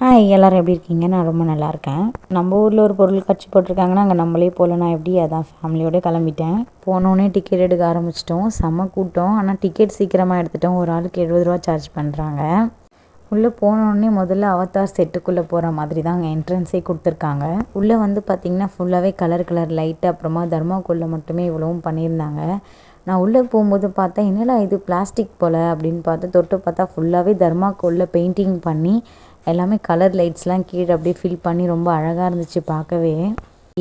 Hi எல்லோரும் எப்படி இருக்கீங்க? நான் ரொம்ப நல்லா இருக்கேன். நம்ம ஊரில் ஒரு பொருள் காட்சி போட்டிருக்காங்கன்னா அங்கே நம்மளே போகல. நான் எப்படி அதான் ஃபேமிலியோடு கிளம்பிட்டேன். போனோடனே டிக்கெட் எடுக்க ஆரம்பிச்சிட்டோம். செம்ம கூட்டம். ஆனால் டிக்கெட் சீக்கிரமாக எடுத்துட்டோம். ஒரு ஆளுக்கு 70 ரூபா சார்ஜ் பண்ணுறாங்க. உள்ளே போனோடனே முதல்ல அவதார் செட்டுக்குள்ளே போகிற மாதிரி தான் அங்கே என்ட்ரன்ஸே கொடுத்துருக்காங்க. உள்ளே வந்து பார்த்திங்கன்னா ஃபுல்லாகவே கலர் லைட்டு, அப்புறமா தர்மாக்கோலில் மட்டுமே இவ்வளவும் பண்ணியிருந்தாங்க. நான் உள்ளே போகும்போது பார்த்தேன், என்னடா இது பிளாஸ்டிக் போல் அப்படின்னு பார்த்து தொட்டு பார்த்தா ஃபுல்லாகவே தர்மாக்கோலில் பெயிண்டிங் பண்ணி எல்லாமே கலர் லைட்ஸ்லாம் கீழே அப்படியே ஃபில் பண்ணி ரொம்ப அழகாக இருந்துச்சு பார்க்கவே.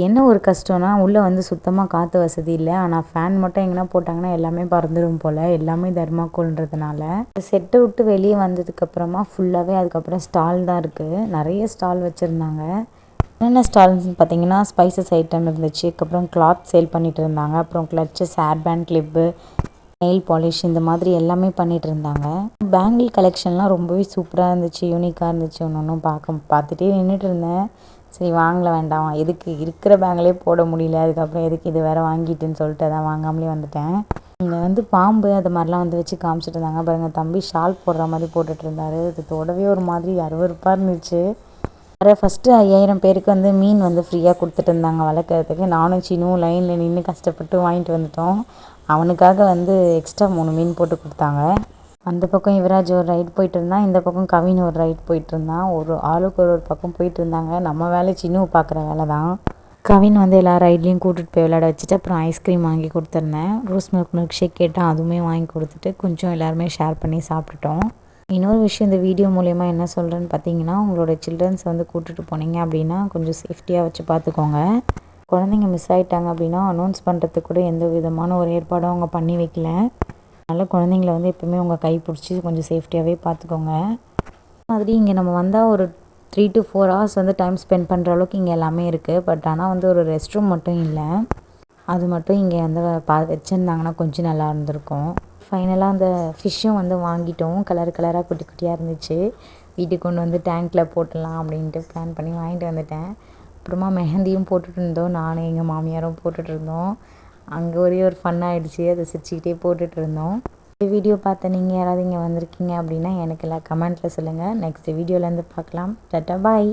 என்ன ஒரு கஷ்டம்னா உள்ளே வந்து சுத்தமாக காற்று வசதி இல்லை. ஆனால் ஃபேன் மட்டும் எங்கன்னா போட்டாங்கன்னா எல்லாமே பறந்துடும் போல். எல்லாமே தர்மாக்கோல்ன்றதுனால செட்டை விட்டு வெளியே வந்ததுக்கப்புறமா ஃபுல்லாகவே அதுக்கப்புறம் ஸ்டால் தான் இருக்குது. நிறைய ஸ்டால் வச்சுருந்தாங்க. என்னென்ன ஸ்டால்ஸ்னு பார்த்தீங்கன்னா ஸ்பைசஸ் ஐட்டம் இருந்துச்சு. அதுக்கப்புறம் கிளாத் சேல் பண்ணிகிட்டு இருந்தாங்க. அப்புறம் clutches, hair band, clip, nail polish இந்த மாதிரி எல்லாமே பண்ணிகிட்டு இருந்தாங்க. பேங்கிள் கலெக்ஷன்லாம் ரொம்பவே சூப்பராக இருந்துச்சு, யூனிக்காக இருந்துச்சு. ஒன்று பார்த்துட்டே நின்றுட்டு இருந்தேன். சரி வாங்கல வேண்டாம், எதுக்கு இருக்கிற பேங்கிலே போட முடியல, அதுக்கப்புறம் எதுக்கு இது வேறு வாங்கிட்டுன்னு சொல்லிட்டு அதான் வாங்காமலே வந்துட்டேன். இங்கே வந்து பாம்பு அது மாதிரிலாம் வந்து வச்சு காமிச்சிட்டு இருந்தாங்க. பாருங்கள், தம்பி ஷால் போடுற மாதிரி போட்டுட்டு இருந்தாரு. இது தொடவே ஒரு மாதிரி அருவருப்பாக இருந்துச்சு. வேறு ஃபஸ்ட்டு 5000 பேருக்கு வந்து மீன் வந்து ஃப்ரீயாக கொடுத்துட்டு இருந்தாங்க வளர்க்குறதுக்கு. நானும் சின்னும் லைனில் நின்று கஷ்டப்பட்டு வாங்கிட்டு வந்துட்டோம். அவனுக்காக வந்து எக்ஸ்ட்ரா 3 மீன் போட்டு கொடுத்தாங்க. அந்த பக்கம் யுவராஜ் ஒரு ரைட் போயிட்டு இருந்தான், இந்த பக்கம் கவின் ஒரு ரைட் போயிட்டு இருந்தான். ஒரு ஆளுக்கு ஒரு பக்கம் போயிட்டு இருந்தாங்க. நம்ம வேலை சின்னுவை பார்க்குற வேலை தான். கவின் வந்து எல்லா ரைட்லேயும் கூட்டிகிட்டு போய் விளையாட வச்சுட்டு அப்புறம் ஐஸ்கிரீம் வாங்கி கொடுத்துருந்தேன். ரோஸ் மில்க் ஷேக் கேட்டால் அதுவுமே வாங்கி கொடுத்துட்டு கொஞ்சம் எல்லாருமே ஷேர் பண்ணி சாப்பிட்டுட்டோம். இன்னொரு விஷயம், இந்த வீடியோ மூலயமா என்ன சொல்கிறேன்னு பார்த்தீங்கன்னா, உங்களோட சில்ட்ரன்ஸ் வந்து கூட்டிகிட்டு போனீங்க அப்படின்னா கொஞ்சம் சேஃப்டியாக வச்சு பார்த்துக்கோங்க. குழந்தைங்க மிஸ் ஆகிட்டாங்க அப்படின்னா அனௌன்ஸ் பண்ணுறதுக்கு கூட எந்த விதமான ஒரு ஏற்பாடும் அவங்க பண்ணி வைக்கல. அதனால் குழந்தைங்கள வந்து எப்போவுமே உங்கள் கை பிடிச்சி கொஞ்சம் சேஃப்டியாகவே பார்த்துக்கோங்க. மாதிரி இங்கே நம்ம வந்தால் ஒரு 3 to 4 hours வந்து டைம் ஸ்பெண்ட் பண்ணுற அளவுக்கு இங்கே எல்லாமே இருக்குது. பட் ஆனால் வந்து ஒரு ரெஸ்ட் ரூம் மட்டும் இல்லை. அது மட்டும் இங்கே வந்து வச்சுருந்தாங்கன்னா கொஞ்சம் நல்லா இருந்திருக்கும். ஃபைனலாக அந்த ஃபிஷ்ஷும் வந்து வாங்கிட்டோம். கலராக குட்டி குட்டியாக இருந்துச்சு. வீட்டுக்கு கொண்டு வந்து டேங்க்கில் போட்டுடலாம் அப்படின்ட்டு பிளான் பண்ணி வாங்கிட்டு வந்துட்டேன். அப்புறமா மெஹந்தியும் போட்டுட்டு இருந்தோம். நானும் எங்கள் மாமியாரும் போட்டுட்டு இருந்தோம். அங்கே ஒரே ஒரு ஃபன் ஆகிடுச்சு. அதை சிரிச்சுக்கிட்டே போட்டுட்டு இருந்தோம். இந்த வீடியோ பார்த்த நீங்கள் யாராவது இங்கே வந்திருக்கீங்க அப்படின்னா எனக்கு எல்லாம் கமெண்ட்டில் சொல்லுங்கள். நெக்ஸ்ட் வீடியோலேருந்து பார்க்கலாம். டாட்டா பாய்.